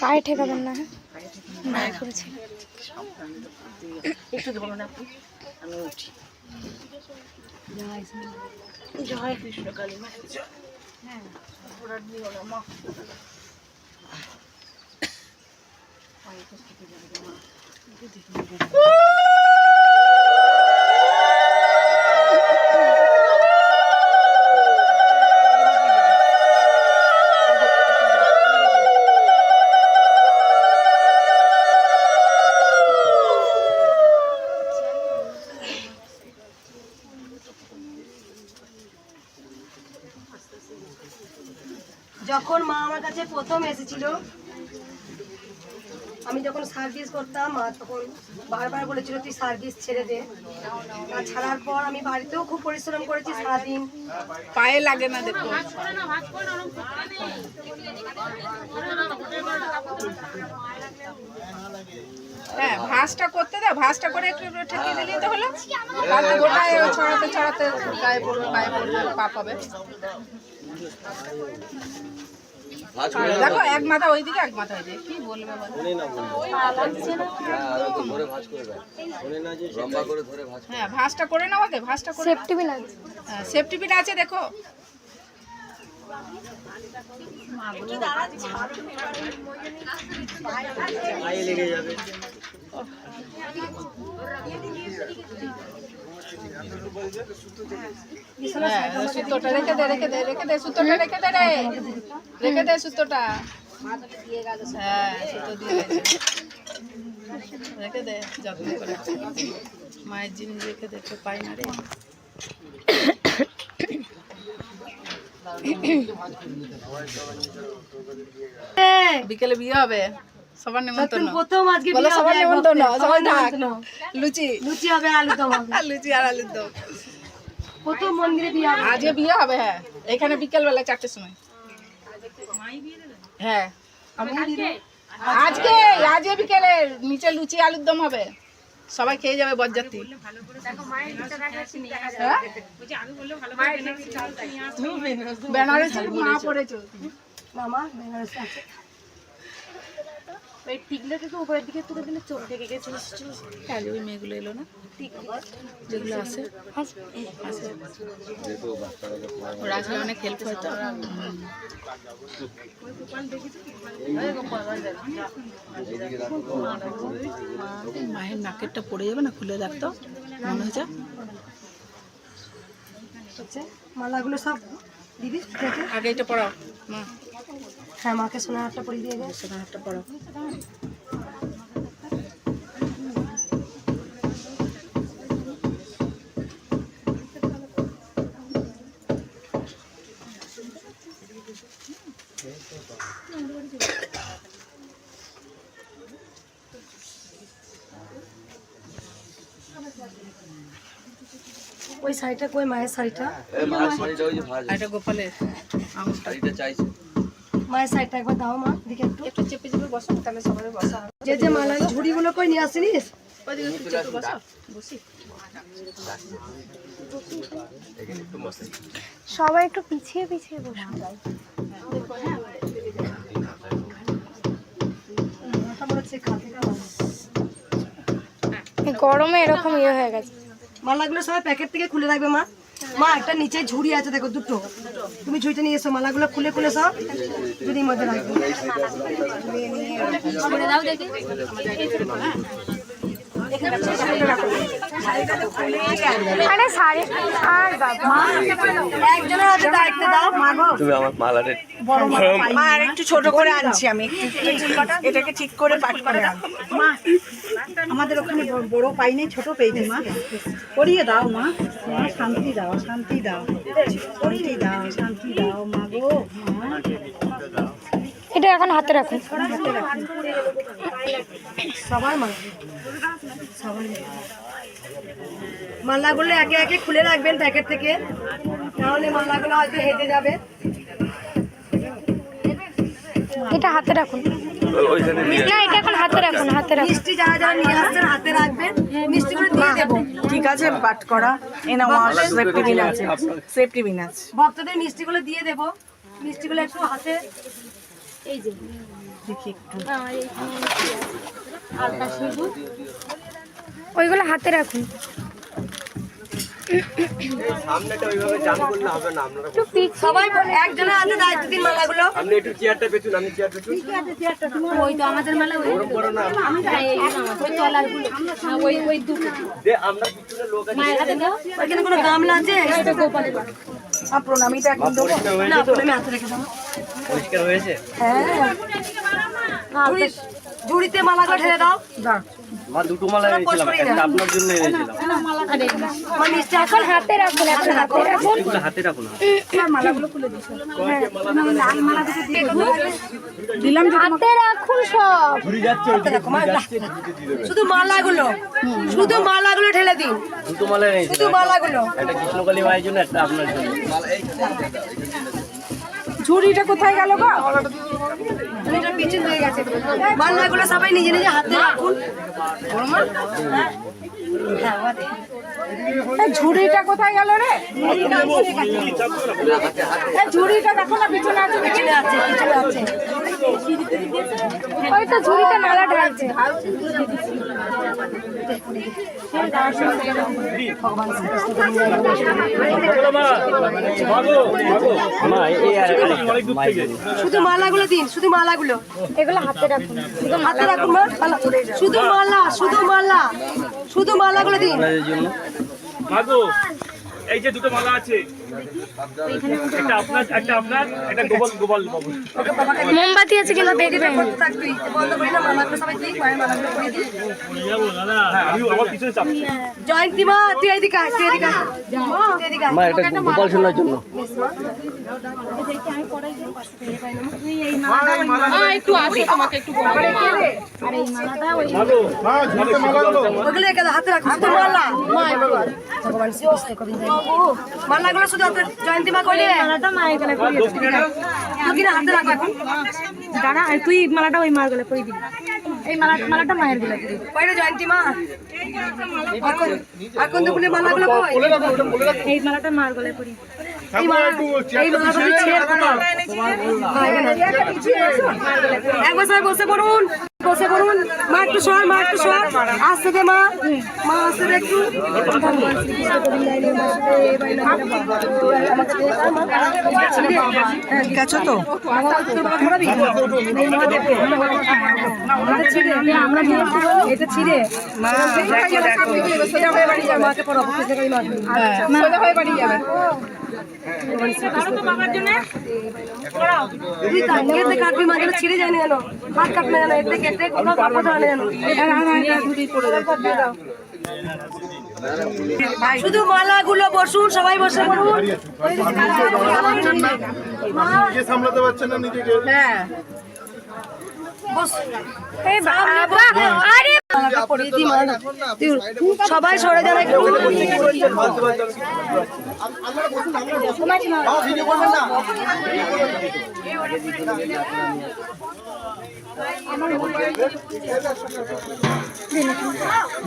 পায়ে ঠেকাবেন না, হ্যাঁ করেছি। একটু দেবো না আপনি, আমি উঠি। জয় কৃষ্ণ কালী মা, হ্যাঁ ঘোরার দিও না মা। যখন মা আমার কাছে প্রথম এসেছিল, আমি যখন সার্ভিস করতাম, মা তখন বারবার বলেছিল তুই সার্ভিস ছেড়ে দে। আর ছাড়ার পর আমি বাড়িতেও খুব পরিশ্রম করেছি সারাদিন। পায়ে লাগে না দেখো। হ্যাঁ ভাঁজটা করতে দাও, ভাঁজটা করে একটু ঠেকিয়ে দিলেই তো হলো। তাতে গোটায় ছড়াতে ছড়াতে গায়ে পড়বে, পায়ে পড়বে, পা পাবে। দেখো এক মাথা ওইদিকে, এক মাথা ওইদিকে, কি বলবে হ্যাঁ ভাঁজটা করে নাও আগে, ভাঁজটা করে সেফটি পিন আছে, হ্যাঁ সেফটি পিন আছে দেখো। সুতোটা রেখে দে, রেখে দে, রেখে দে, সুতোটা রেখে দে রে, রেখে দে সুতোটা। হ্যাঁ সুতো দিয়ে রেখে দে যত্ন করে। মায়ের জিনিস রেখে দে, তো পাই না রে। বিকেলে বিয়ে হবে, সবার নিমন্ত্রণ। প্রথম আজকে বলো সবার নিমন্ত্রণ, সবাই থাক। লুচি, লুচি হবে, আলু দম হবে। লুচি আর আলুর দম। প্রথম মন্দিরে বিয়ে হবে, আজকে বিয়ে হবে। হ্যাঁ এখানে বিকেল বেলা 4টের সময়। হ্যাঁ আজকে, আজকে বিকেলে নিচে লুচি আলুর দম হবে, সবাই খেয়ে যাবে বরযাত্রী। বেনারসি মা পড়েছো মামা বেনারসি আছে। ওই টিকলোকে তো উপরের দিকে তুলে দিলে চোখ ঢেকে গেছে। কাজে ওই মেয়েগুলো এলো না, যেগুলো আছে আছে, ওরা আসলে অনেক হেল্প হয় তো। মায়ের নাকেরটা পড়ে যাবে না, খুলে রাখতো মনে হচ্ছে। মালাগুলো সব দিদি আগে এটা পড়াও মা। হ্যাঁ মাকে সোনার হারটা পরিয়ে দিয়ে গেছে। সোনার হারটা পড়াও। ওই শাড়িটা কই, মায়ের শাড়িটা? এটা গোপালের শাড়িটা চাইছে। মায়ের শাড়িটা একবার দাও মা, দিকে একটু একটু চেপে চেপে বসো, তাহলে সবাই বসা হবে। যে যে মালার ঝুড়িগুলো কই নিয়ে আসিনিস? ওইদিকে একটু চেপে বসো, বসি। সবাই একটু পিছিয়ে পিছিয়ে বসুন। গরমে এরকম ইয়ে হয়ে গেছে। মালাগুলো সবাই প্যাকেট থেকে খুলে রাখবে মা। মা একটা নিচে ঝুড়ি আছে দেখো, দুটো, তুমি ঝুড়িটা নিয়ে এসো। মালাগুলো খুলে খুলে সব ঝুড়ির মধ্যে রাখবে। আরে শাড়ি আর বাবা একজনের হাতে দায়িত্ব দাও মা গো। তুমি আমার মালারে বড় মা আর একটু ছোট করে আনছি আমি, এটাকে ঠিক করে পাট করে আনবো মা। আমাদের ওখানে বড় পাই নাই, ছোট পেয়েছি মা। করিয়ে দাও মা, মা শান্তি দাও, শান্তি দাও, শান্তি দাও, শান্তি দাও মা গো। মা এটা এখন হাতে রাখুন। হাতে রাখুন সবার মা, সবার মালাগুলো একে একে খুলে রাখবেন প্যাকেট থেকে, তাহলে মালাগুলো হয়তো হেঁটে যাবে। এটা হাতে রাখুন। না এটা এখন হাতে রাখুন, হাতে রাখুন। মিষ্টি যারা যারা নিয়ে আসছেন হাতে রাখবেন, মিষ্টিগুলো দিয়ে দেবো। ঠিক আছে, পাট করা এনা সেফটি বিন আছে, সেফটি বিন আছে। ভক্তদের মিষ্টিগুলো দিয়ে দেবো। মিষ্টিগুলো একটু হাতে, এই যে দেখি একটু ওইগুলো হাতে রাখুন। সামনেটা ওইভাবে জাম করলে হবে না, আপনারা একটু পিছিয়ে সবাই একজনের হাতে দায়িত্ব দিন মালাগুলো। আপনি একটু চেয়ারটা পেছুন, আমি চেয়ার পেছুন। ওই তো আমাদের মালা ওই ওরকম করো না, ওই তলারগুলো ওই দুটো যে আমরা পিছনে লোক আছে। মায়ের হাতে দাও। ওইখানে কোনো গামলা আছে? গোপালের প্রণামীটা এখন দেবো। না, প্রণামী হাতে রেখে দাও। পরিষ্কার হয়েছে? হ্যাঁ, ঝুড়িতে মালাগুলো ঢেলে দাও। মা দুটো মালা এনেছিলাম, একটা আপনার জন্য এনেছিলাম। আমার মিষ্টি এখন হাতে রাখুন, এখন হাতে রাখুন। এগুলো হাতে রাখুন। দিলাম হাতে রাখুন সব। ঘুরে যাচ্ছে, শুধু মালাগুলো, শুধু মালাগুলো ঢেলে দিন। দুটো মালা শুধু এনেছিলাম, মালাগুলো। একটা কৃষ্ণকালী মায়ের জন্য, একটা আপনার জন্য। ঝুড়িটা কোথায় গেল গো? ঝুড়িটা পিছন হয়ে গেছে। মালাগুলো সবাই নিজে নিজে হাতে রাখুন। ঝুড়িটা কোথায় গেল রে? ঝুড়িটা দেখো না, পিছনে আছে। পিছনে আছে, পিছনে আছে। ওই তো ঝুড়িতে মালা ঢালছে। শুধু মালাগুলো দিন, শুধু মালাগুলো। এগুলো হাতে রাখুন। হাতে রাখুন মা, শুধু মালা, শুধু মালা, শুধু মালাগুলো দিন। আপনাদের জন্য মাগো, এই যে দুটো মালা আছে, একটা আপনার, একটা গোপাল বাবু। মোমবাতি আছে কিন্তু দেখবেন। থাকবি, বন্ধ করি না, মালাগুলো সবাই দিই, মায়ের মালাগুলো করে দিই। আমি আমার পিছনে চাপ। জয়ন্তী মা, তুই এদিকে আয়, তুই এদিকে আয়। তুই এদিকে আয়। মা, এটা গোপাল সোনার জন্য। ওগুলো এখানে হাতে রাখো, শুধু মালা। ভগবান শ্রী অস্তে করি যাই। মালাগুলো শুধু হাতে, জয়ন্তী মা করলে মালাটা মায়ের গলায় পরিয়ে দাও। তুই হাতে রাখো এখন। দাঁড়া, তুই মালাটা ওই মার গলায় পরিয়ে দিবি। এই মালাটা মায়ের গলায় পরিয়ে দিবি। কইরে জয়ন্তী মা, এখন দুপুরে মালাগুলো কই? এই মালাটা মার গলায় পরিয়ে দিবি। এই মালাটা তুই ছেড়ে কোথাও? একবার সবাই বসে পড়ুন, বসে পড়ুন। মা একটু সর, মা একটু সর। আসতে দে মা, মা আসতে দে একটু। ঠিক আছে তো? এটা ছিঁড়ে মাকে পড়াবো, বাড়ি যাবে। তুই এতে কাটবি মা, যেন ছিঁড়ে যায় না, যেন হাত কাটবে না, এতে কেটে কোনো কাপড় হয় না যেন। শুধু মালাগুলো বসুন, সবাই বসে পড়ুন। সামলাতে পারছেন না নিজেকে। হ্যাঁ, এই বাবা, আরে মালাটা পরিয়ে দিই, মালা। সবাই সরে যান একটু।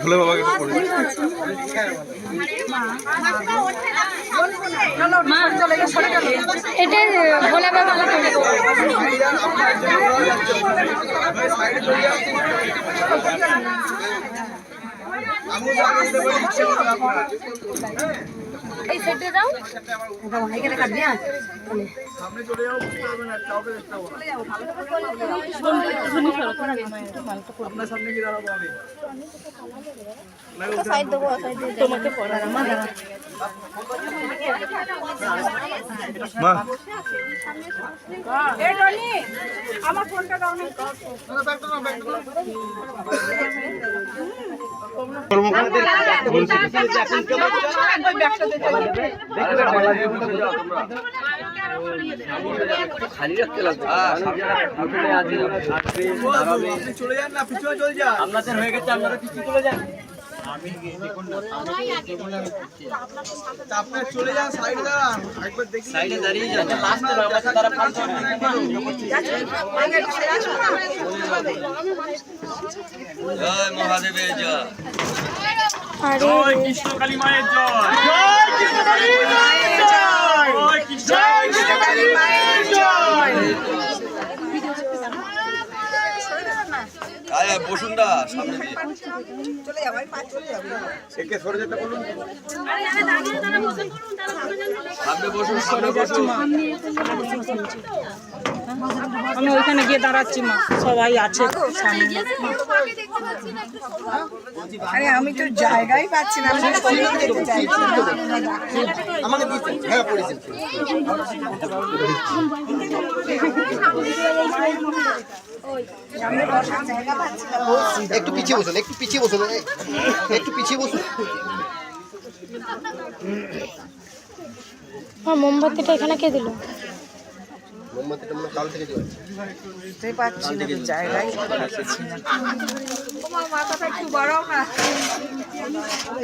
ভোলে বাবাকে একটু করে দিন। এটা ভোলা বাবা এই সেটে দাও। এখানে কাটবি, হ্যাঁ? সামনে চলে যাও, বুঝতে পারবেন না, কাউকে দেখতে পাবো না। আপনার সামনে কি দাঁড়াবো আমি? মা, এ টনি, আমার ফোনটা দাও না। খালি রাখতে লাগবে। চলে যান না, পিছনে চলে যান। আপনাদের হয়ে গেছে, আপনারা পিছনে চলে যান। আপনার চলে যান, সাইডে দাঁড়ান। একবার দেখি সাইডে দাঁড়িয়ে যান, লাস্টে আমাকে তারা ফালতু জয় মহাদেবের জয়। জয় কৃষ্ণকালী মায়ের জয়। জয় কৃষ্ণকালী মায়ের জয়। জয় কৃষ্ণকালী মায়ের জয়। বসুন্ধরা সামনে দিয়ে চলে যাবো, আমি পা চলে যাবো। একে সরে যেতে বলুন। সামনে বসুন, সামনে বসুন। আমি ওইখানে গিয়ে দাঁড়াচ্ছি মা, সবাই আছে সামনে। আরে আমি তো জায়গাই পাচ্ছি না, আমি চলেই যেতে চাইছি। আমাকে দিয়েছেন, হ্যাঁ পড়েছেন। একটু পিছিয়ে বসুন, একটু পিছিয়ে বসুন, একটু পিছিয়ে বসুন। মোমবাতিটা এখানে কে দিল? মোমবাতিটা মনে কাল থেকে দিয়েছে। বুঝতে পারছি না, জায়গাই পাচ্ছি না। মাথাটা একটু বড় না।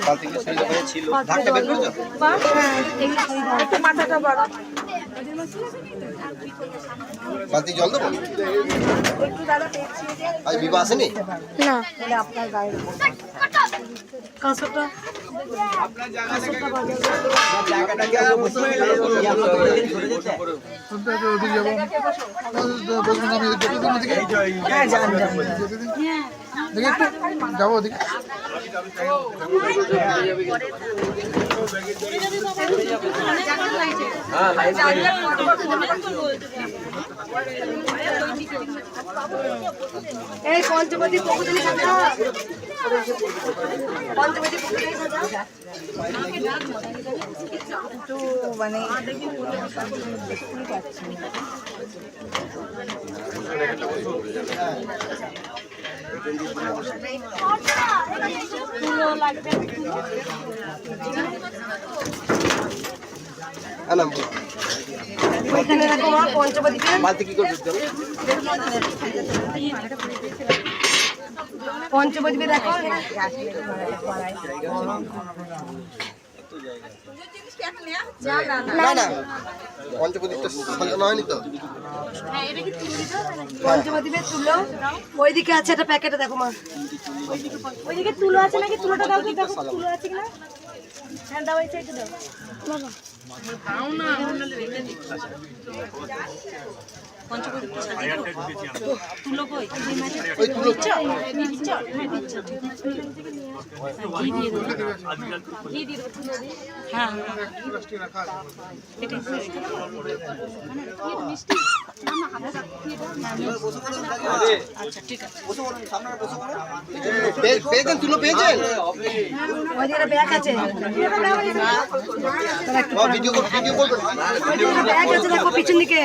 কাল থেকে সুবিধা হয়ে ছিল। ঢাকটা বের করে যাও। একটু মাথাটা বড়। বালতি জল দেবো? আজ বিবাহ আসেনি? না, কাঁচটা হ্যাঁ যান যান। যাবো ওদিকে। এই পঞ্চবতী পকুতলি সাজা, পঞ্চবতী পকুতলি সাজা। একটু মানে হ্যাঁ না, ওইখানে রাখো মা পঞ্চবতীকে। বালতি কি করে দিতে হবে? পঞ্চবতীকে রাখো। না না, পঞ্চপ্রদীপটা সাজানো হয়নি তো। পঞ্চবতীকে তুলো। ওইদিকে আছে একটা প্যাকেটে দেখো মা। ওইদিকে তুলো আছে নাকি? তুলোটা দাও তো, দেখো তুলো আছে কিনা। হ্যাঁ দাও, এই সাইডে দাও বাবা। ওই তুলো পেয়েছেন, তুলো পেয়েছেন? ওইদিকে ব্যাগ আছে। ভিডিও করবেন? ব্যাগ আছে দেখো পিছন দিকে।